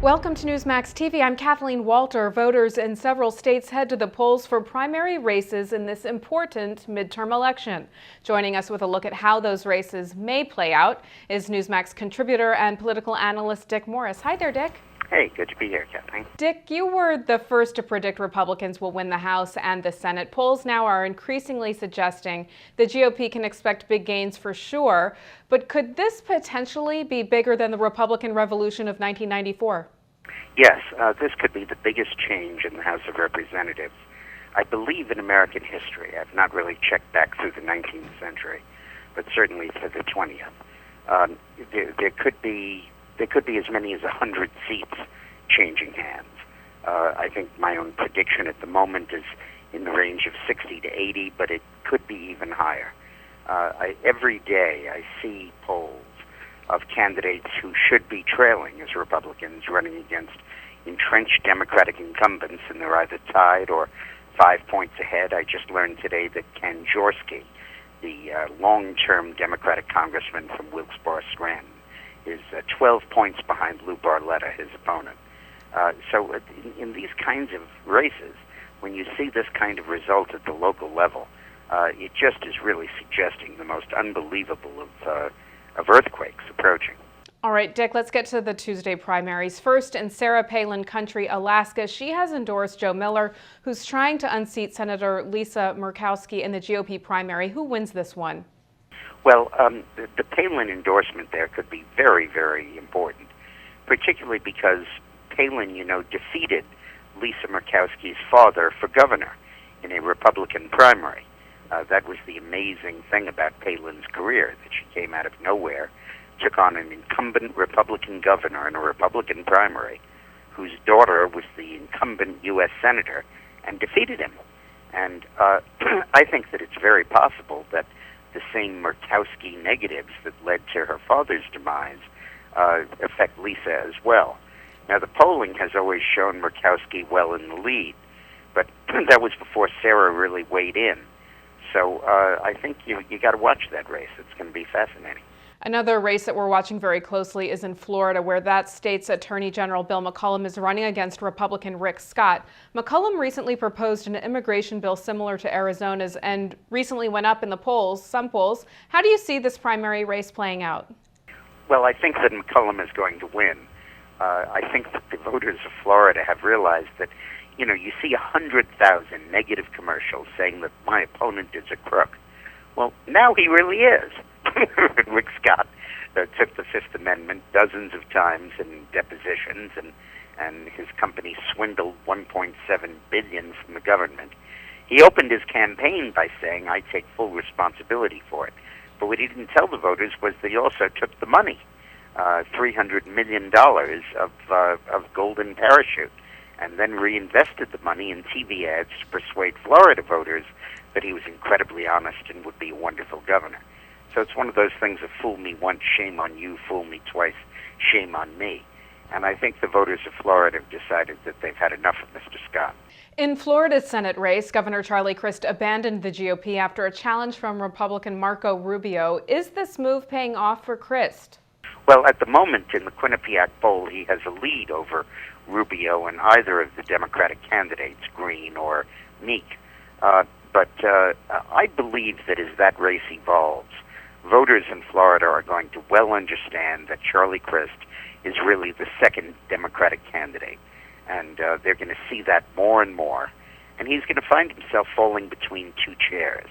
Welcome to Newsmax TV. I'm Kathleen Walter. Voters in several states head to the polls for primary races in this important midterm election. Joining us with a look at how those races may play out is Newsmax contributor and political analyst Dick Morris. Hi there, Dick. Hey, good to be here, Kathleen. Dick, you were the first to predict Republicans will win the House and the Senate. Polls now are increasingly suggesting the GOP can expect big gains for sure, but could this potentially be bigger than the Republican Revolution of 1994? Yes, this could be the biggest change in the House of Representatives, I believe, in American history. I've not really checked back through the 19th century, but certainly through the 20th. There could be as many as 100 seats changing hands. I think my own prediction at the moment is in the range of 60 to 80, but it could be even higher. Every day I see polls of candidates who should be trailing as Republicans running against entrenched Democratic incumbents, and they're either tied or 5 points ahead. I just learned today that Ken Jorsky, the long-term Democratic congressman from Wilkes-Barre-Scranton, is 12 points behind Lou Barletta, his opponent. So in these kinds of races, when you see this kind of result at the local level, it just is really suggesting the most unbelievable of earthquakes approaching. All right, Dick, let's get to the Tuesday primaries. First, in Sarah Palin country, Alaska, she has endorsed Joe Miller, who's trying to unseat Senator Lisa Murkowski in the GOP primary. Who wins this one? Well, the Palin endorsement there could be very, very important, particularly because Palin, defeated Lisa Murkowski's father for governor in a Republican primary. That was the amazing thing about Palin's career, that she came out of nowhere, took on an incumbent Republican governor in a Republican primary, whose daughter was the incumbent U.S. senator, and defeated him. And I think that it's very possible that the same Murkowski negatives that led to her father's demise affect Lisa as well. Now, the polling has always shown Murkowski well in the lead, but that was before Sarah really weighed in. So I think you got to watch that race. It's going to be fascinating. Another race that we're watching very closely is in Florida, where that state's Attorney General Bill McCallum is running against Republican Rick Scott. McCallum recently proposed an immigration bill similar to Arizona's and recently went up in the polls, some polls. How do you see this primary race playing out? Well, I think that McCallum is going to win. I think that the voters of Florida have realized that, you see 100,000 negative commercials saying that my opponent is a crook. Well, now he really is. Rick Scott took the Fifth Amendment dozens of times in depositions, and his company swindled $1.7 billion from the government. He opened his campaign by saying, I take full responsibility for it. But what he didn't tell the voters was that he also took the money, $300 million of golden parachute, and then reinvested the money in TV ads to persuade Florida voters that he was incredibly honest and would be a wonderful governor. So it's one of those things of fool me once, shame on you, fool me twice, shame on me. And I think the voters of Florida have decided that they've had enough of Mr. Scott. In Florida's Senate race, Governor Charlie Crist abandoned the GOP after a challenge from Republican Marco Rubio. Is this move paying off for Crist? Well, at the moment in the Quinnipiac poll, he has a lead over Rubio and either of the Democratic candidates, Green or Meek. But I believe that as that race evolves, voters in Florida are going to well understand that Charlie Crist is really the second Democratic candidate. And they're going to see that more and more. And he's going to find himself falling between two chairs.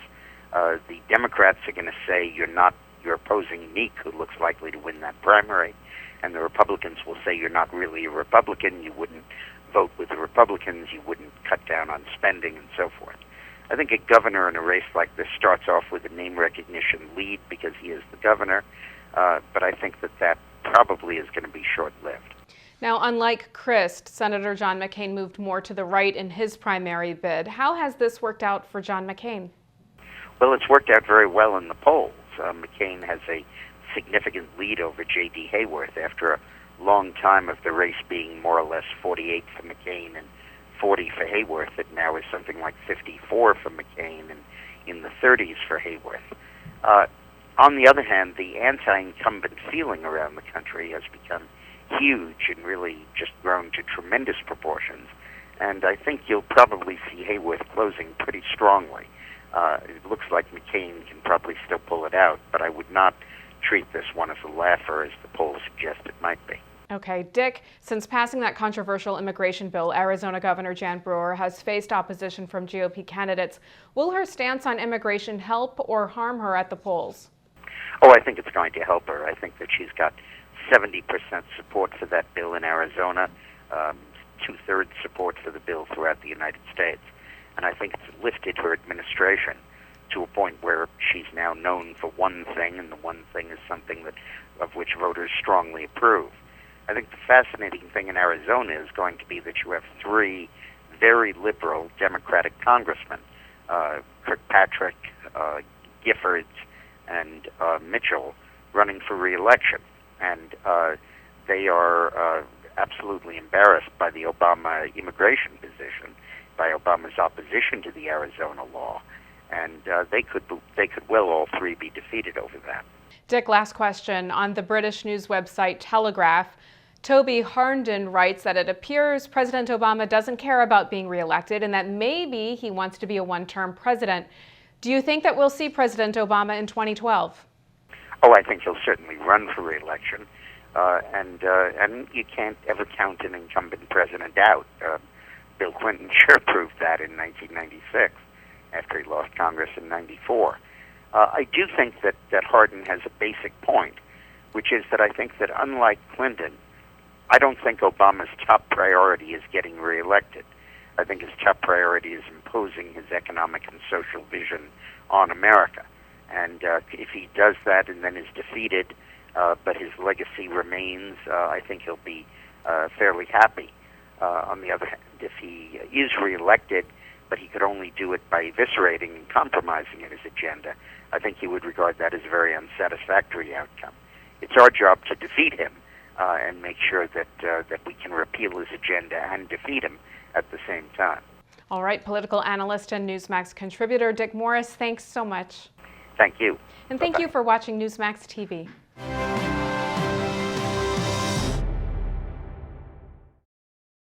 The Democrats are going to say, you're opposing Meek, who looks likely to win that primary. And the Republicans will say, you're not really a Republican, you wouldn't vote with the Republicans, you wouldn't cut down on spending, and so forth. I think a governor in a race like this starts off with a name recognition lead because he is the governor, but I think that probably is going to be short-lived. Now, unlike Crist, Senator John McCain moved more to the right in his primary bid. How has this worked out for John McCain? Well, it's worked out very well in the polls. McCain has a significant lead over J.D. Hayworth after a long time of the race being more or less 48 for McCain and 40 for Hayworth. It now is something like 54 for McCain and in the 30s for Hayworth. On the other hand, the anti-incumbent feeling around the country has become huge and really just grown to tremendous proportions. And I think you'll probably see Hayworth closing pretty strongly. It looks like McCain can probably still pull it out, but I would not treat this one as a laugher, as the polls suggest it might be. Okay, Dick, since passing that controversial immigration bill, Arizona Governor Jan Brewer has faced opposition from GOP candidates. Will her stance on immigration help or harm her at the polls? Oh, I think it's going to help her. I think that she's got 70% support for that bill in Arizona, two-thirds support for the bill throughout the United States. And I think it's lifted her administration to a point where she's now known for one thing, and the one thing is something of which voters strongly approve. I think the fascinating thing in Arizona is going to be that you have three very liberal Democratic congressmen, Kirkpatrick, Giffords, and Mitchell, running for re-election. And they are absolutely embarrassed by the Obama immigration position, by Obama's opposition to the Arizona law. And they could well all three be defeated over that. Dick, last question. On the British news website Telegraph, Toby Harnden writes that it appears President Obama doesn't care about being reelected and that maybe he wants to be a one-term president. Do you think that we'll see President Obama in 2012? Oh, I think he'll certainly run for re-election, and you can't ever count an incumbent president out. Bill Clinton sure proved that in 1996, after he lost Congress in '94. I do think that Harden has a basic point, which is that I think that unlike Clinton, I don't think Obama's top priority is getting reelected. I think his top priority is imposing his economic and social vision on America. And if he does that and then is defeated, but his legacy remains, I think he'll be fairly happy. On the other hand, if he is reelected, but he could only do it by eviscerating and compromising in his agenda, I think he would regard that as a very unsatisfactory outcome. It's our job to defeat him and make sure that we can repeal his agenda and defeat him at the same time. All right, political analyst and Newsmax contributor Dick Morris, thanks so much. Thank you. And thank you for watching Newsmax TV.